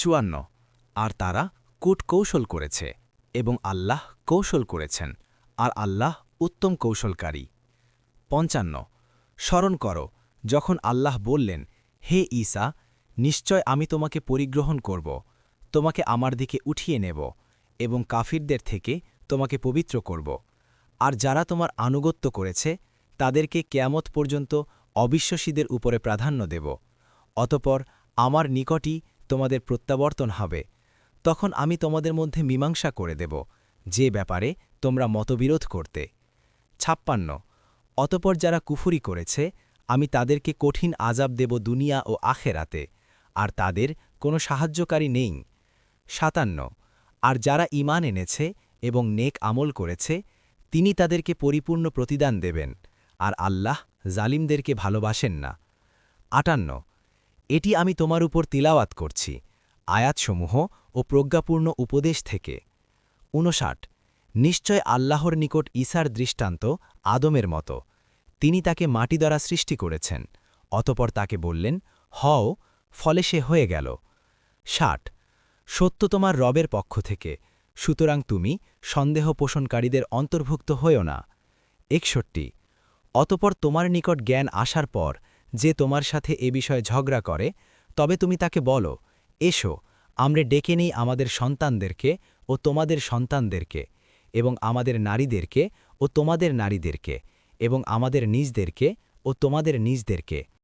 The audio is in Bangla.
54 আর তারা কূটকৌশল করেছে এবং আল্লাহ কৌশল করেছেন আর আল্লাহ উত্তম কৌশলকারী। 55 স্মরণ করো যখন আল্লাহ বললেন, হে ঈসা, নিশ্চয় আমি তোমাকে পরিগ্রহণ করব, তোমাকে আমার দিকে উঠিয়ে নেব এবং কাফিরদের থেকে তোমাকে পবিত্র করব। আর যারা তোমার আনুগত্য করেছে তাদেরকে কিয়ামত পর্যন্ত অবিশ্বাসীদের উপরে প্রাধান্য দেব। অতপর আমার নিকটই তোমাদের প্রত্যাবর্তন হবে। তখন আমি তোমাদের মধ্যে মীমাংসা করে দেব যে ব্যাপারে তোমরা মতবিরোধ করতে। 56 অতপর যারা কুফরি করেছে আমি তাদেরকে কঠিন আযাব দেব দুনিয়া ও আখেরাতে, আর তাদের কোনো সাহায্যকারী নেই। 57 আর যারা ঈমান এনেছে এবং নেক আমল করেছে তিনি তাদেরকে পরিপূর্ণ প্রতিদান দেবেন, আর আল্লাহ জালিমদেরকে ভালোবাসেন না। 58 এটি আমি তোমার উপর তিলাওয়াত করছি আয়াতসমূহ ও প্রজ্ঞাপূর্ণ উপদেশ থেকে। 59 নিশ্চয় আল্লাহর নিকট ঈসার দৃষ্টান্ত আদমের মতো, তিনি তাকে মাটি দ্বারা সৃষ্টি করেছেন, অতপর তাকে বললেন, হও, ফলে সে হয়ে গেল। 60 সত্য তোমার রবের পক্ষ থেকে, সুতরাং তুমি সন্দেহ পোষণকারীদের অন্তর্ভুক্ত হইও না। 61 অতপর তোমার নিকট জ্ঞান আসার পর যে তোমার সাথে এ বিষয়ে ঝগড়া করে, তবে তুমি তাকে বলো, এসো, আমরা ডেকে নেই আমাদের সন্তানদেরকে ও তোমাদের সন্তানদেরকে, এবং আমাদের নারীদেরকে ও তোমাদের নারীদেরকে, এবং আমাদের নিজদেরকে ও তোমাদের নিজদেরকে,